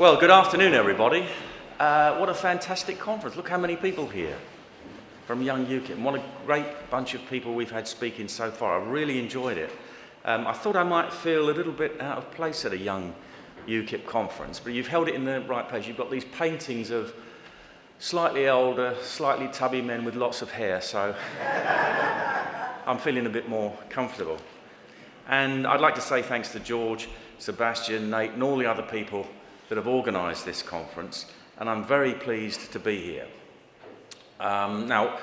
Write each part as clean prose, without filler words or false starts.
Well, good afternoon, everybody. What a fantastic conference. Look how many people here from Young Ukip. And what a great bunch of people we've had speaking so far. I really enjoyed it. I thought I might feel a little bit out of place at a Young Ukip conference, but you've held it in the right place. You've got these paintings of slightly older, slightly tubby men with lots of hair, so I'm feeling a bit more comfortable. And I'd like to say thanks to George, Sebastian, Nate, and all the other people that have organised this conference, and I'm very pleased to be here. Now,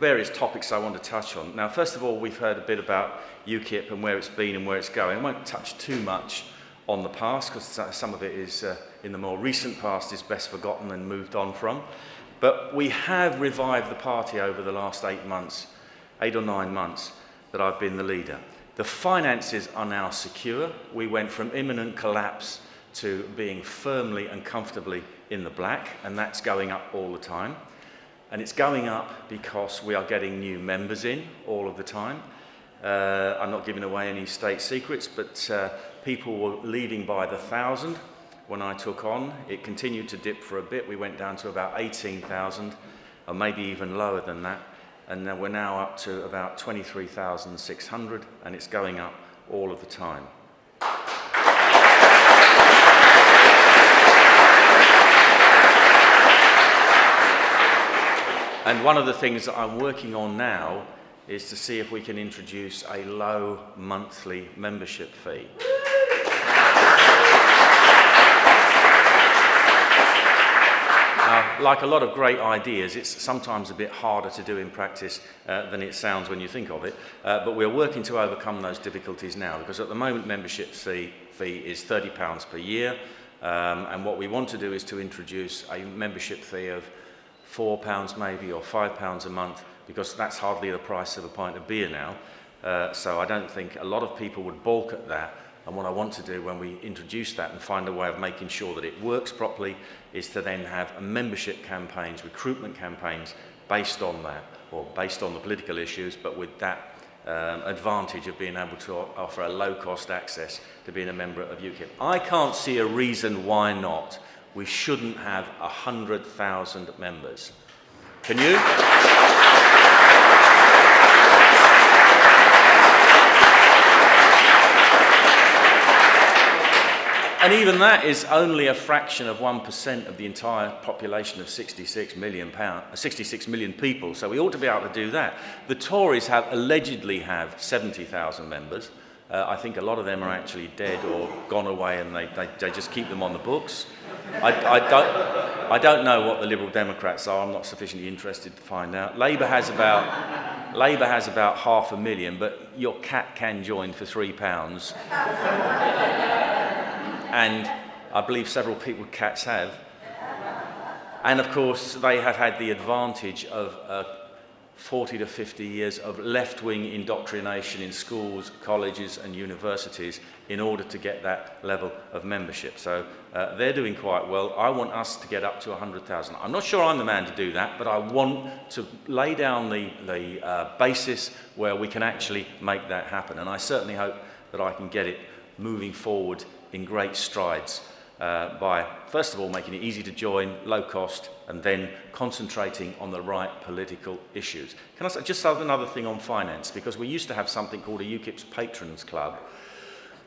various topics I want to touch on. Now, first of all, we've heard a bit about Ukip and where it's been and where it's going. I won't touch too much on the past, because some of it is, in the more recent past, is best forgotten and moved on from. But we have revived the party over the last 8 months, 8 or 9 months, that I've been the leader. The finances are now secure. We went from imminent collapse to being firmly and comfortably in the black, and that's going up all the time. And it's going up because we are getting new members in all of the time. I'm not giving away any state secrets, but people were leaving by the 1,000 when I took on. It continued to dip for a bit. We went down to about 18,000, or maybe even lower than that. And we're now up to about 23,600, and it's going up all of the time. And one of the things that I'm working on now is to see if we can introduce a low monthly membership fee. Like a lot of great ideas, it's sometimes a bit harder to do in practice than it sounds when you think of it, but we're working to overcome those difficulties now, because at the moment membership fee is £30 per year, and what we want to do is to introduce a membership fee of £4 maybe, or £5 a month, because that's hardly the price of a pint of beer now. So I don't think a lot of people would balk at that. And what I want to do when we introduce that and find a way of making sure that it works properly is to then have membership campaigns, recruitment campaigns based on that, or based on the political issues, but with that advantage of being able to offer a low-cost access to being a member of Ukip. I can't see a reason why not. We shouldn't have 100,000 members. Can you? And even that is only a fraction of 1% of the entire population of 66 million people, so we ought to be able to do that. The Tories allegedly have 70,000 members. I think a lot of them are actually dead or gone away, and they just keep them on the books. I don't know what the Liberal Democrats are. I'm not sufficiently interested to find out. Labour has about 500,000, but your cat can join for £3. And I believe several people with cats have. And of course, they have had the advantage of 40 to 50 years of left-wing indoctrination in schools, colleges and universities in order to get that level of membership. So they're doing quite well. I want us to get up to 100,000. I'm not sure I'm the man to do that, but I want to lay down the basis where we can actually make that happen. And I certainly hope that I can get it moving forward in great strides by, first of all, making it easy to join, low cost, and then concentrating on the right political issues. Can I just say another thing on finance? Because we used to have something called a Ukip's Patrons Club,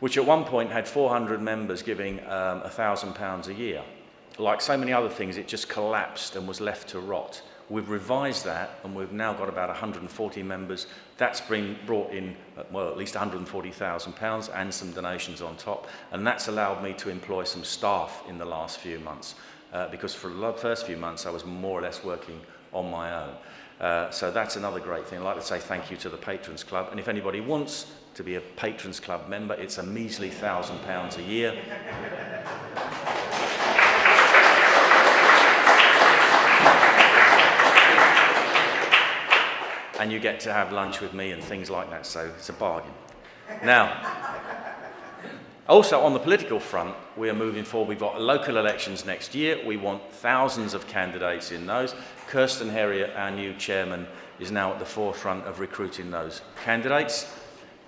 which at one point had 400 members giving £1,000 a year. Like so many other things, it just collapsed and was left to rot. We've revised that, and we've now got about 140 members. That's been brought in, well, at least £140,000 and some donations on top. And that's allowed me to employ some staff in the last few months, because for the first few months I was more or less working on my own. So that's another great thing. I'd like to say thank you to the Patrons Club. And if anybody wants to be a Patrons Club member, it's a measly £1,000 a year. And you get to have lunch with me and things like that, so it's a bargain. Now, also on the political front, we are moving forward. We've got local elections next year. We want thousands of candidates in those. Kirsten Herriot, our new chairman, is now at the forefront of recruiting those candidates.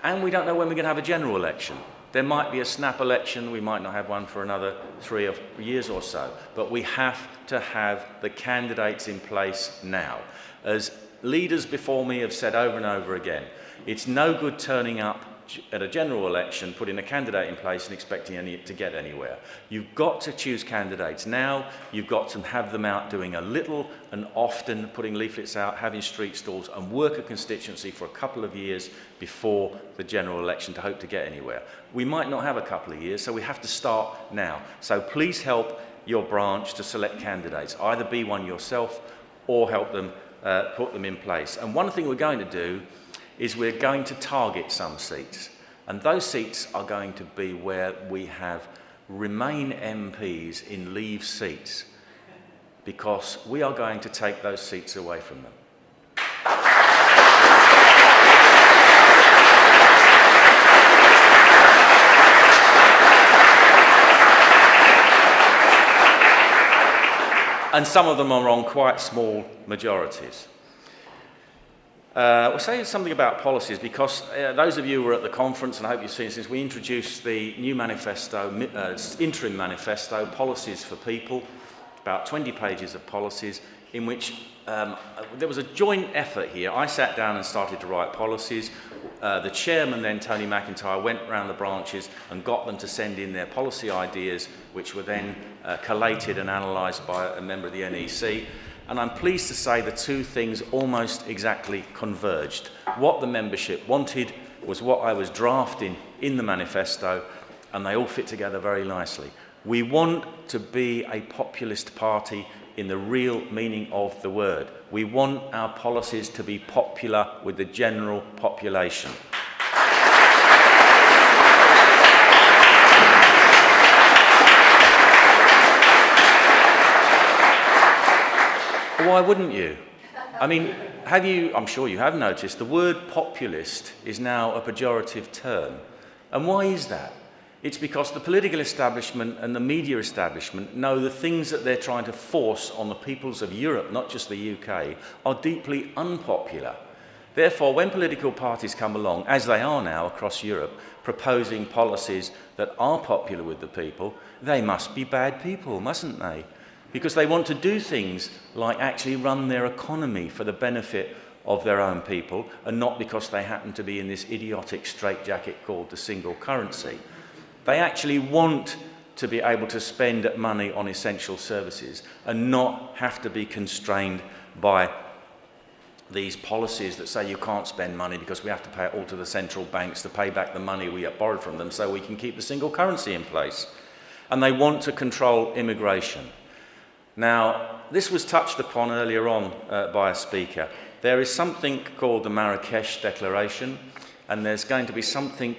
And we don't know when we're going to have a general election. There might be a snap election, we might not have one for another 3 years or so, but we have to have the candidates in place now. As leaders before me have said over and over again, it's no good turning up at a general election, putting a candidate in place and expecting to get anywhere. You've got to choose candidates now. You've got to have them out doing a little and often, putting leaflets out, having street stalls, and work a constituency for a couple of years before the general election to hope to get anywhere. We might not have a couple of years, so we have to start now. So please help your branch to select candidates. Either be one yourself or help them put them in place. And one thing we're going to do is we're going to target some seats. And those seats are going to be where we have Remain MPs in Leave seats, because we are going to take those seats away from them. And some of them are on quite small majorities. We'll say something about policies, because those of you who were at the conference, and I hope you've seen since we introduced the new manifesto, interim manifesto, Policies for People, about 20 pages of policies, in which there was a joint effort here. I sat down and started to write policies. The chairman then, Tony McIntyre, went around the branches and got them to send in their policy ideas, which were then collated and analysed by a member of the NEC. And I'm pleased to say the two things almost exactly converged. What the membership wanted was what I was drafting in the manifesto, and they all fit together very nicely. We want to be a populist party in the real meaning of the word. We want our policies to be popular with the general population. Why wouldn't you? I mean, I'm sure you have noticed, the word populist is now a pejorative term. And why is that? It's because the political establishment and the media establishment know the things that they're trying to force on the peoples of Europe, not just the UK, are deeply unpopular. Therefore, when political parties come along, as they are now across Europe, proposing policies that are popular with the people, they must be bad people, mustn't they? Because they want to do things like actually run their economy for the benefit of their own people, and not because they happen to be in this idiotic straitjacket called the single currency. They actually want to be able to spend money on essential services and not have to be constrained by these policies that say you can't spend money because we have to pay it all to the central banks to pay back the money we have borrowed from them so we can keep the single currency in place. And they want to control immigration. Now, this was touched upon earlier on by a speaker. There is something called the Marrakesh Declaration, and there's going to be something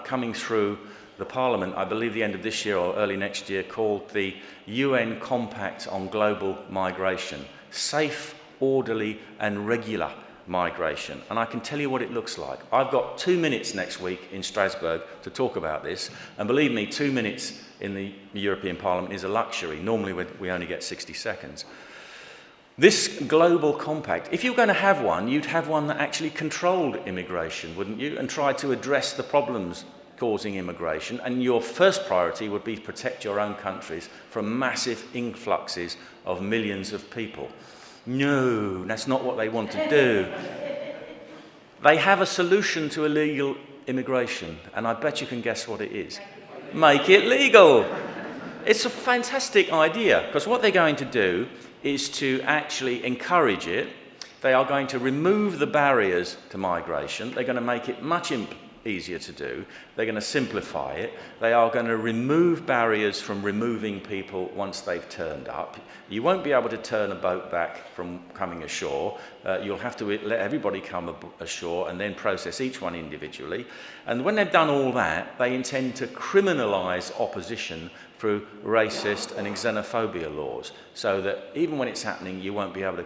coming through the Parliament, I believe the end of this year or early next year, called the UN Compact on Global Migration. Safe, orderly and regular migration. And I can tell you what it looks like. I've got 2 minutes next week in Strasbourg to talk about this, and believe me, 2 minutes in the European Parliament is a luxury. Normally we only get 60 seconds. This global compact, if you're going to have one, you'd have one that actually controlled immigration, wouldn't you? And tried to address the problems causing immigration. And your first priority would be to protect your own countries from massive influxes of millions of people. No, that's not what they want to do. They have a solution to illegal immigration, and I bet you can guess what it is. Make it legal. It's a fantastic idea, because what they're going to do is to actually encourage it. They are going to remove the barriers to migration. They're going to make it much easier to do. They're going to simplify it. They are going to remove barriers from removing people once they've turned up. You won't be able to turn a boat back from coming ashore. You'll have to let everybody come ashore and then process each one individually. And when they've done all that, they intend to criminalise opposition through racist and xenophobia laws, so that even when it's happening, you won't be able to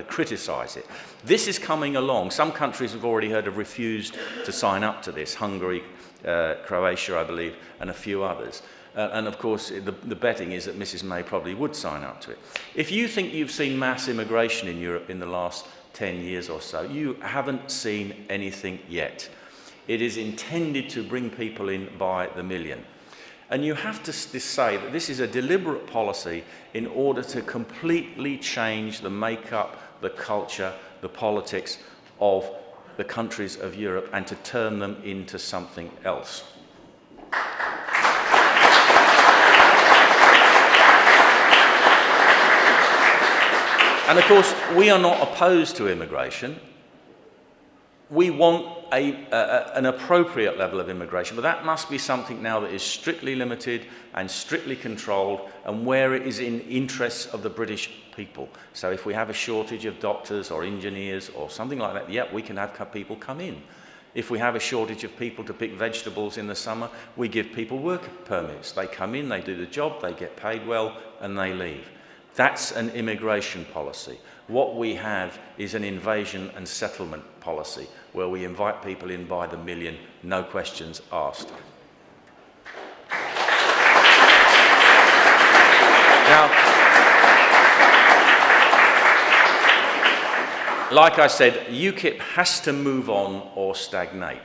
criticise it. This is coming along. Some countries have already refused to sign up to this. Hungary, Croatia, I believe, and a few others. And of course, the betting is that Mrs. May probably would sign up to it. If you think you've seen mass immigration in Europe in the last 10 years or so, you haven't seen anything yet. It is intended to bring people in by the million. And you have to say that this is a deliberate policy in order to completely change the makeup, the culture, the politics of the countries of Europe and to turn them into something else. And of course, we are not opposed to immigration. We want an appropriate level of immigration, but that must be something now that is strictly limited and strictly controlled, and where it is in interests of the British people. So if we have a shortage of doctors or engineers or something like that, yeah, we can have people come in. If we have a shortage of people to pick vegetables in the summer, we give people work permits. They come in, they do the job, they get paid well, and they leave. That's an immigration policy. What we have is an invasion and settlement policy, where we invite people in by the million, no questions asked. Now, like I said, UKIP has to move on or stagnate.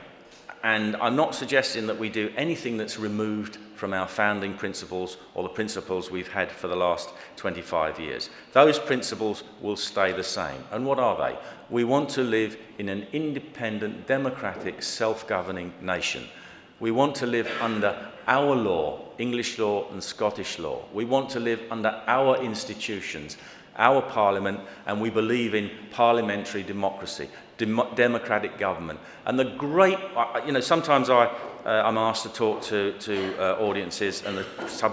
And I'm not suggesting that we do anything that's removed from our founding principles or the principles we've had for the last 25 years. Those principles will stay the same. And what are they? We want to live in an independent, democratic, self-governing nation. We want to live under our law, English law and Scottish law. We want to live under our institutions, our parliament, and we believe in parliamentary democracy, democratic government. And the great, sometimes I'm asked to talk to audiences and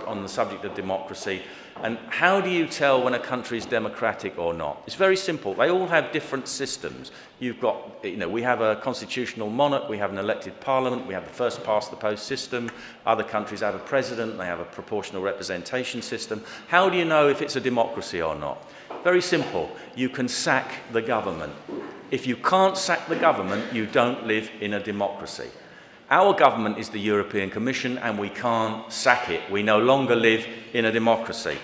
on the subject of democracy. And how do you tell when a country is democratic or not? It's very simple. They all have different systems. You've got, we have a constitutional monarch, we have an elected parliament, we have the first past the post system. Other countries have a president, they have a proportional representation system. How do you know if it's a democracy or not? Very simple. You can sack the government. If you can't sack the government, you don't live in a democracy. Our government is the European Commission, and we can't sack it. We no longer live in a democracy.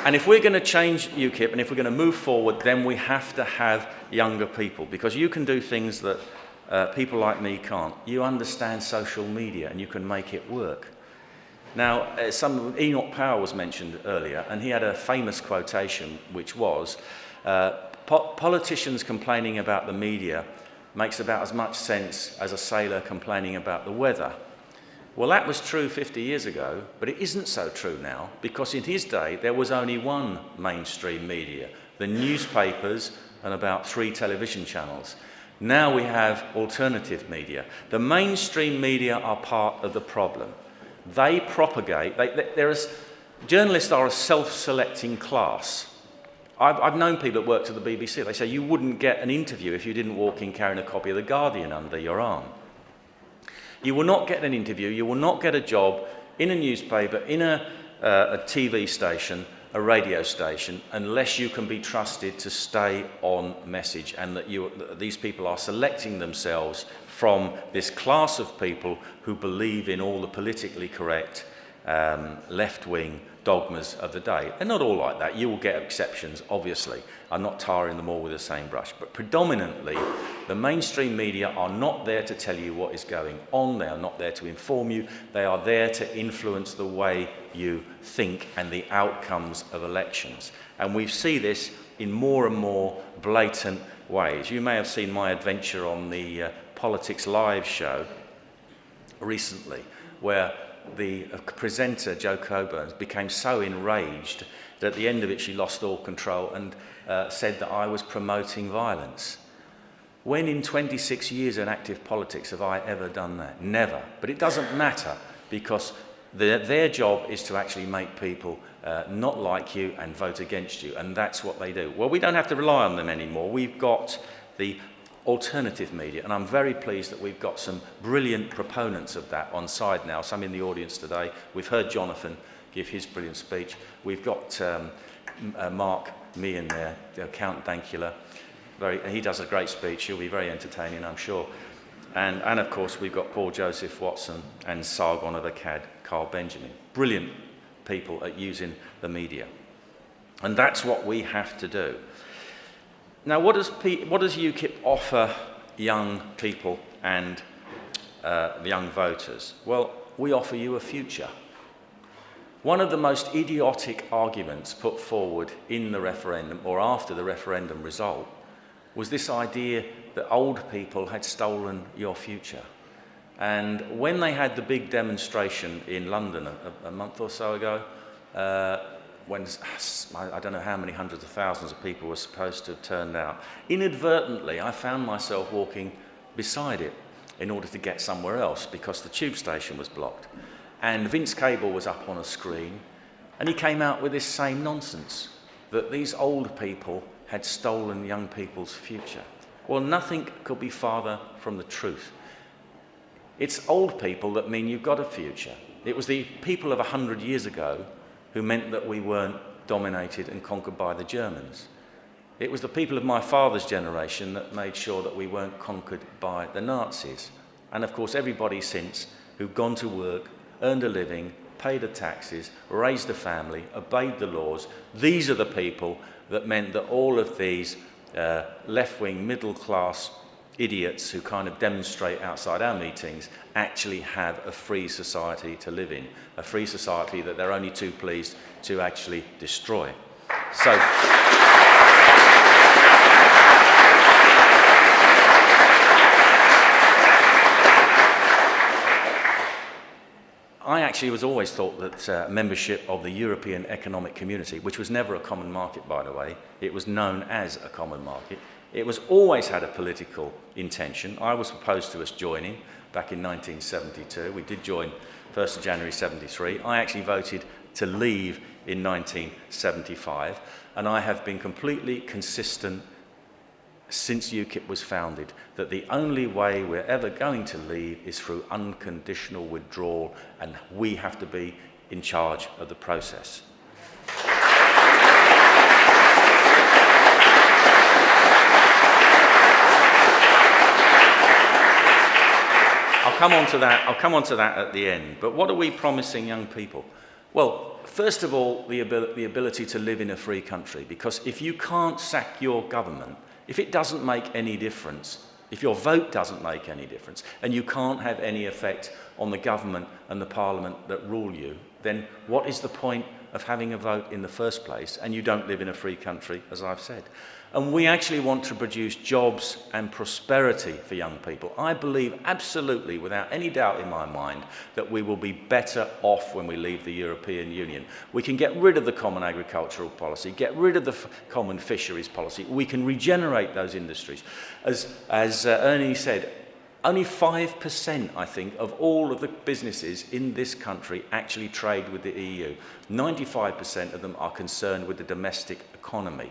And if we're going to change UKIP, and if we're going to move forward, then we have to have younger people, because you can do things that people like me can't. You understand social media, and you can make it work. Now, Enoch Powell was mentioned earlier, and he had a famous quotation, which was, politicians complaining about the media makes about as much sense as a sailor complaining about the weather. Well, that was true 50 years ago, but it isn't so true now, because in his day, there was only one mainstream media, the newspapers and about 3 television channels. Now we have alternative media. The mainstream media are part of the problem. They propagate, journalists are a self-selecting class. I've known people that worked at the BBC, they say you wouldn't get an interview if you didn't walk in carrying a copy of The Guardian under your arm. You will not get an interview, you will not get a job in a newspaper, in a TV station, a radio station, unless you can be trusted to stay on message, and that these people are selecting themselves from this class of people who believe in all the politically correct left-wing dogmas of the day. They're not all like that. You will get exceptions, obviously. I'm not tarring them all with the same brush. But predominantly, the mainstream media are not there to tell you what is going on. They are not there to inform you. They are there to influence the way you think and the outcomes of elections. And we see this in more and more blatant ways. You may have seen my adventure on the Politics Live show recently, where the presenter, Jo Coburn, became so enraged that at the end of it she lost all control and said that I was promoting violence. When in 26 years in active politics have I ever done that? Never. But it doesn't matter, because their job is to actually make people not like you and vote against you, and that's what they do. Well, we don't have to rely on them anymore. We've got the alternative media, and I'm very pleased that we've got some brilliant proponents of that on side now, some in the audience today. We've heard Jonathan give his brilliant speech. We've got Mark Meehan there, Count Dankula. He does a great speech. He'll be very entertaining, I'm sure. And of course, we've got Paul Joseph Watson and Sargon of Akkad, Carl Benjamin. Brilliant people at using the media. And that's what we have to do. Now, what does UKIP offer young people and young voters? Well, we offer you a future. One of the most idiotic arguments put forward in the referendum, or after the referendum result, was this idea that old people had stolen your future. And when they had the big demonstration in London a month or so ago, when I don't know how many hundreds of thousands of people were supposed to have turned out, inadvertently I found myself walking beside it in order to get somewhere else because the tube station was blocked. And Vince Cable was up on a screen, and he came out with this same nonsense, that these old people had stolen young people's future. Well, nothing could be farther from the truth. It's old people that mean you've got a future. It was the people of 100 years ago who meant that we weren't dominated and conquered by the Germans. It was the people of my father's generation that made sure that we weren't conquered by the Nazis. And of course, everybody since who've gone to work, earned a living, paid the taxes, raised a family, obeyed the laws. These are the people that meant that all of these left-wing, middle-class idiots who kind of demonstrate outside our meetings actually have a free society to live in, a free society that they're only too pleased to actually destroy. So, I actually was always thought that membership of the European Economic Community, which was never a common market, by the way, it was known as a common market, it was always had a political intention. I was opposed to us joining back in 1972. We did join 1st of January 73. I actually voted to leave in 1975, and I have been completely consistent since UKIP was founded, that the only way we're ever going to leave is through unconditional withdrawal, and we have to be in charge of the process. I'll come on to that at the end. But what are we promising young people? Well, first of all, the ability to live in a free country, because if you can't sack your government, if it doesn't make any difference, if your vote doesn't make any difference, and you can't have any effect on the government and the parliament that rule you, then what is the point of having a vote in the first place? And you don't live in a free country, as I've said. And we actually want to produce jobs and prosperity for young people. I believe absolutely, without any doubt in my mind, that we will be better off when we leave the European Union. We can get rid of the common agricultural policy, get rid of the common fisheries policy. We can regenerate those industries. As Ernie said, only 5%, I think, of all of the businesses in this country actually trade with the EU. 95% of them are concerned with the domestic economy.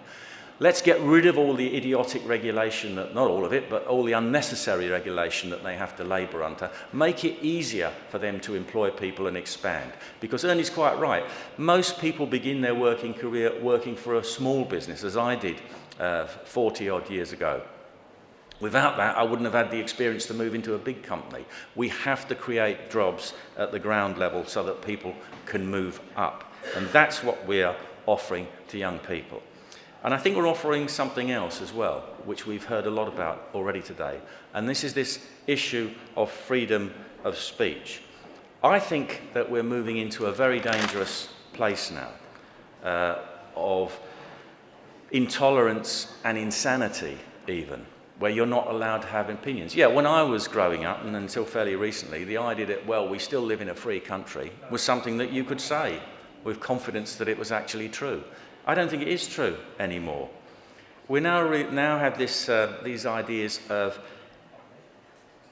Let's get rid of all the idiotic regulation, not all of it, but all the unnecessary regulation that they have to labour under. Make it easier for them to employ people and expand. Because Ernie's quite right. Most people begin their working career working for a small business, as I did 40-odd years ago. Without that, I wouldn't have had the experience to move into a big company. We have to create jobs at the ground level so that people can move up. And that's what we're offering to young people. And I think we're offering something else as well, which we've heard a lot about already today. And this is this issue of freedom of speech. I think that we're moving into a very dangerous place now, of intolerance and insanity even, where you're not allowed to have opinions. Yeah, when I was growing up, and until fairly recently, the idea that, well, we still live in a free country was something that you could say with confidence that it was actually true. I don't think it is true anymore. We now have these ideas of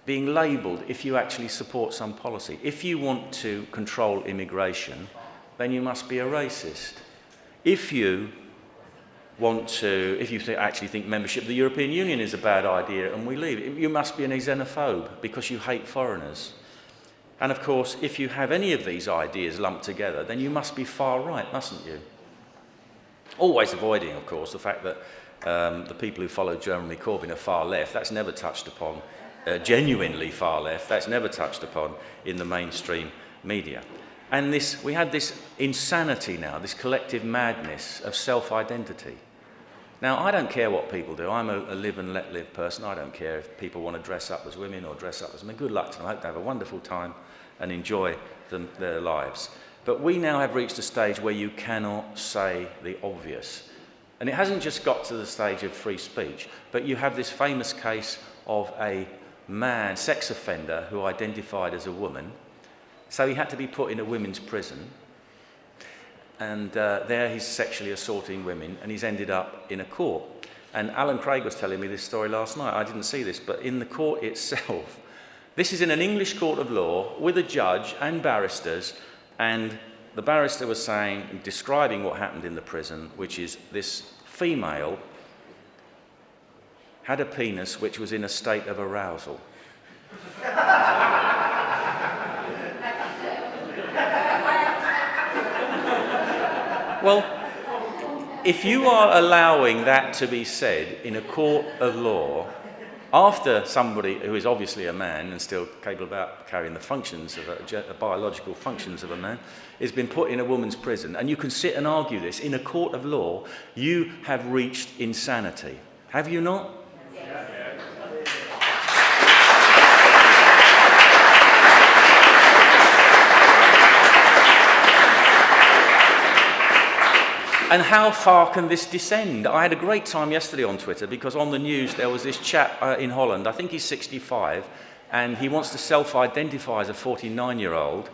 being labelled if you actually support some policy. If you want to control immigration, then you must be a racist. If you actually think membership of the European Union is a bad idea and we leave, you must be a xenophobe because you hate foreigners. And of course, if you have any of these ideas lumped together, then you must be far right, mustn't you? Always avoiding, of course, the fact that the people who follow Jeremy Corbyn are far left. That's never touched upon, genuinely far left. That's never touched upon in the mainstream media. And we had this insanity now, this collective madness of self-identity. Now, I don't care what people do. I'm a live and let live person. I don't care if people want to dress up as women or dress up as men. Good luck to them. I hope they have a wonderful time and enjoy their lives. But we now have reached a stage where you cannot say the obvious. And it hasn't just got to the stage of free speech, but you have this famous case of a man, sex offender, who identified as a woman. So he had to be put in a women's prison. And there he's sexually assaulting women, and he's ended up in a court. And Alan Craig was telling me this story last night. I didn't see this, but in the court itself, this is in an English court of law with a judge and barristers, and the barrister was describing what happened in the prison, which is this female had a penis which was in a state of arousal. Well, if you are allowing that to be said in a court of law, after somebody who is obviously a man and still capable of carrying the functions of the biological functions of a man, has been put in a woman's prison, and you can sit and argue this in a court of law, you have reached insanity. Have you not? And how far can this descend? I had a great time yesterday on Twitter because on the news there was this chap in Holland, I think he's 65, and he wants to self-identify as a 49-year-old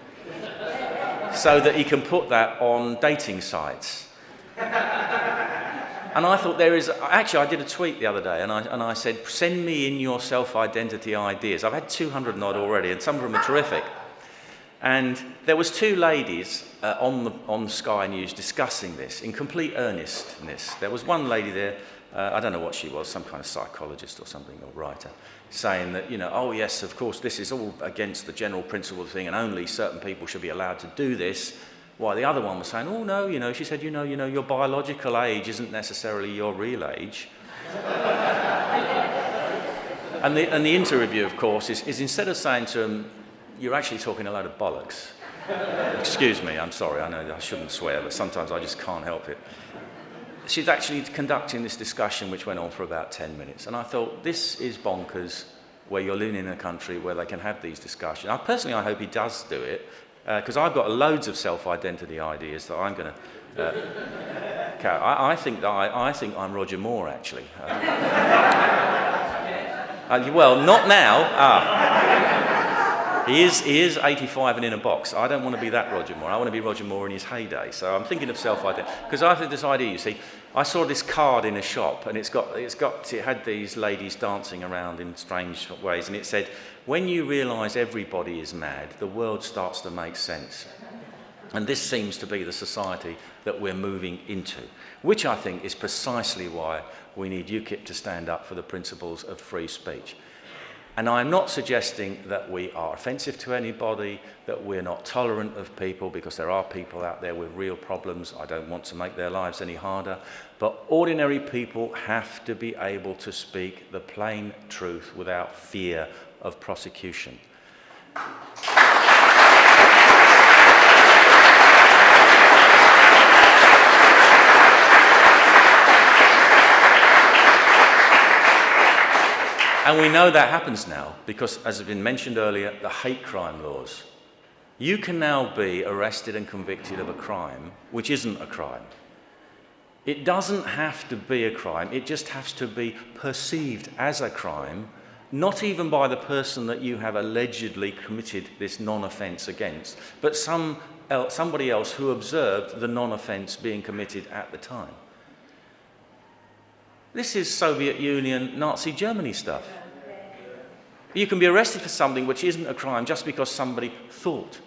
so that he can put that on dating sites. And I thought actually I did a tweet the other day and I said, send me in your self-identity ideas. I've had 200 and odd already, and some of them are terrific. And there was two ladies on Sky News discussing this in complete earnestness. There was one lady there, I don't know what she was, some kind of psychologist or something, or writer, saying that, oh yes, of course, this is all against the general principle thing and only certain people should be allowed to do this. While the other one was saying, oh no, she said, your biological age isn't necessarily your real age. And the interview, of course, is instead of saying to them, you're actually talking a load of bollocks. Excuse me, I'm sorry, I know I shouldn't swear, but sometimes I just can't help it. She's actually conducting this discussion which went on for about 10 minutes. And I thought, this is bonkers, where you're living in a country where they can have these discussions. Personally, I hope he does do it, because I've got loads of self-identity ideas that I'm going to carry. I think I'm Roger Moore, actually. Well, not now. He is 85 and in a box. I don't want to be that Roger Moore. I want to be Roger Moore in his heyday. So I'm thinking of self-identity. Because I had this idea, you see, I saw this card in a shop, and it had these ladies dancing around in strange ways, and it said, when you realise everybody is mad, the world starts to make sense. And this seems to be the society that we're moving into, which I think is precisely why we need Ukip to stand up for the principles of free speech. And I'm not suggesting that we are offensive to anybody, that we're not tolerant of people, because there are people out there with real problems. I don't want to make their lives any harder. But ordinary people have to be able to speak the plain truth without fear of prosecution. And we know that happens now because, as has been mentioned earlier, the hate crime laws. You can now be arrested and convicted of a crime which isn't a crime. It doesn't have to be a crime, it just has to be perceived as a crime, not even by the person that you have allegedly committed this non-offence against, but somebody else who observed the non-offence being committed at the time. This is Soviet Union, Nazi Germany stuff. You can be arrested for something which isn't a crime just because somebody thought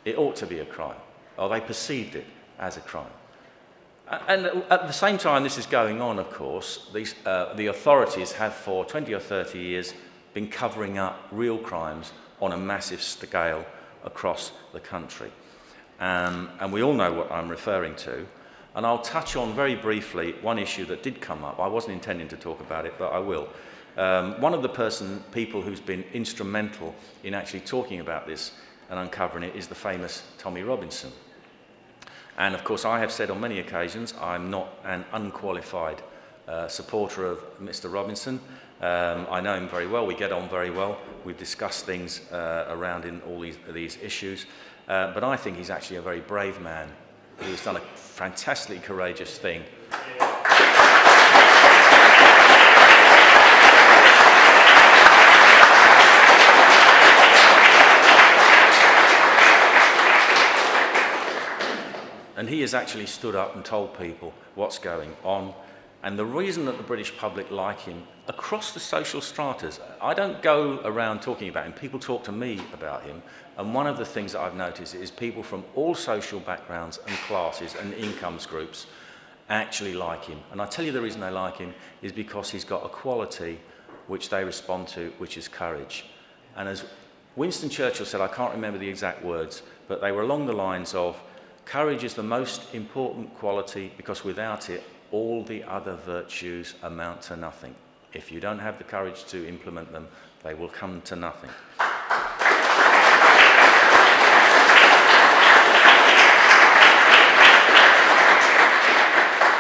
it ought to be a crime, or they perceived it as a crime. And at the same time this is going on, of course, the authorities have for 20 or 30 years been covering up real crimes on a massive scale across the country. And we all know what I'm referring to. And I'll touch on very briefly one issue that did come up. I wasn't intending to talk about it, but I will. One of the people who's been instrumental in actually talking about this and uncovering it is the famous Tommy Robinson. And of course, I have said on many occasions, I'm not an unqualified supporter of Mr. Robinson. I know him very well, we get on very well, we've discussed things around in all these issues, but I think he's actually a very brave man who's done a fantastically courageous thing. And he has actually stood up and told people what's going on. And the reason that the British public like him, across the social stratas, I don't go around talking about him, people talk to me about him, and one of the things that I've noticed is people from all social backgrounds and classes and incomes groups actually like him. And I tell you the reason they like him is because he's got a quality which they respond to, which is courage. And as Winston Churchill said, I can't remember the exact words, but they were along the lines of, courage is the most important quality because without it, all the other virtues amount to nothing. If you don't have the courage to implement them, they will come to nothing.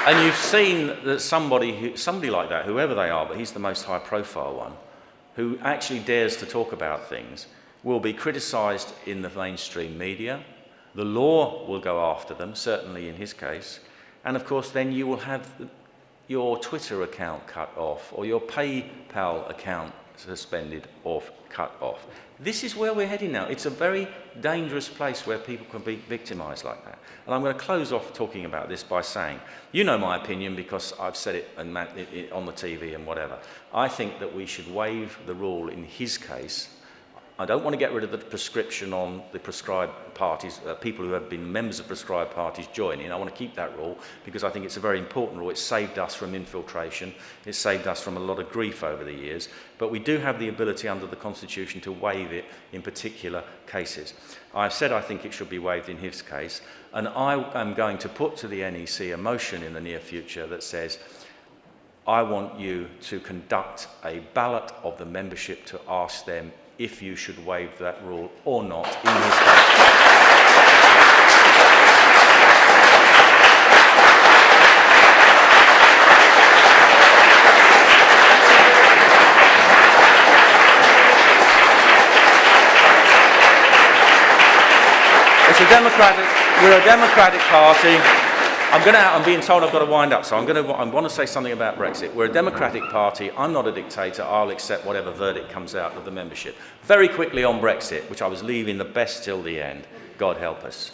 And you've seen that somebody like that, whoever they are, but he's the most high-profile one, who actually dares to talk about things, will be criticised in the mainstream media. The law will go after them, certainly in his case. And of course, then you will have your Twitter account cut off or your PayPal account suspended or cut off. This is where we're heading now. It's a very dangerous place where people can be victimised like that. And I'm going to close off talking about this by saying, you know my opinion because I've said it on the TV and whatever. I think that we should waive the rule in his case. I don't want to get rid of the prescription on the prescribed parties, people who have been members of prescribed parties joining. I want to keep that rule because I think it's a very important rule. It's saved us from infiltration. It's saved us from a lot of grief over the years. But we do have the ability under the Constitution to waive it in particular cases. I've said I think it should be waived in his case. And I am going to put to the NEC a motion in the near future that says, I want you to conduct a ballot of the membership to ask them if you should waive that rule or not in his case. We're a democratic party. I'm being told I've got to wind up, so I want to say something about Brexit. We're a democratic party. I'm not a dictator. I'll accept whatever verdict comes out of the membership. Very quickly on Brexit, which I was leaving the best till the end. God help us.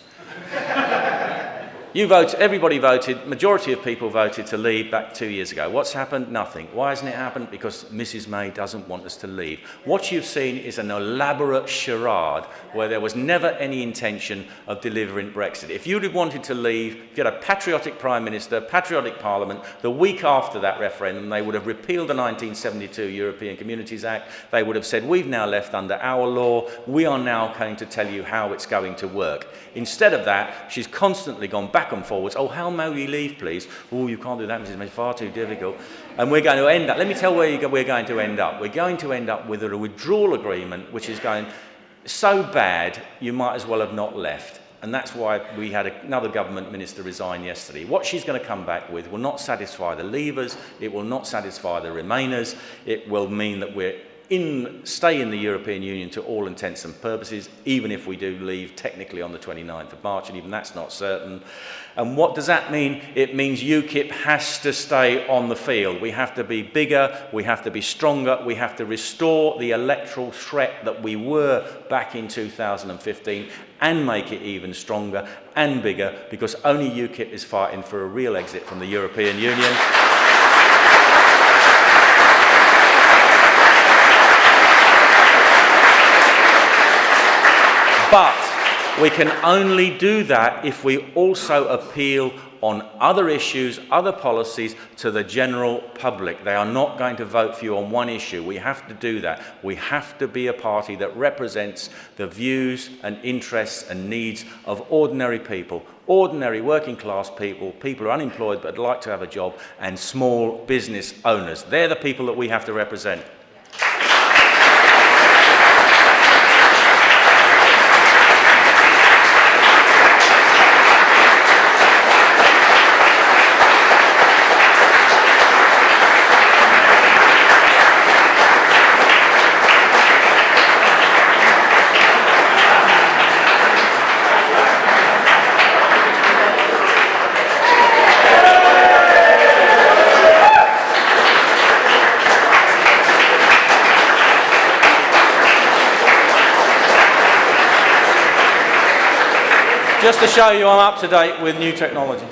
Everybody voted, majority of people voted to leave back 2 years ago. What's happened? Nothing. Why hasn't it happened? Because Mrs May doesn't want us to leave. What you've seen is an elaborate charade where there was never any intention of delivering Brexit. If you'd have wanted to leave, if you had a patriotic Prime Minister, patriotic Parliament, the week after that referendum, they would have repealed the 1972 European Communities Act. They would have said, we've now left under our law. We are now going to tell you how it's going to work. Instead of that, she's constantly gone back and forwards. Oh, how may we leave, please? Oh, you can't do that, Mrs. May, it's far too difficult. And we're going to end up, let me tell where we're going to end up. We're going to end up with a withdrawal agreement which is going so bad you might as well have not left. And that's why we had another government minister resign yesterday. What she's going to come back with will not satisfy the leavers, it will not satisfy the remainers, it will mean that we're stay in the European Union to all intents and purposes, even if we do leave technically on the 29th of March, and even that's not certain. And what does that mean? It means UKIP has to stay on the field. We have to be bigger, we have to be stronger, we have to restore the electoral threat that we were back in 2015 and make it even stronger and bigger, because only UKIP is fighting for a real exit from the European Union. But we can only do that if we also appeal on other issues, other policies to the general public. They are not going to vote for you on one issue. We have to do that. We have to be a party that represents the views and interests and needs of ordinary people, ordinary working class people, people who are unemployed but like to have a job, and small business owners. They're the people that we have to represent. just to show you I'm up to date with new technology.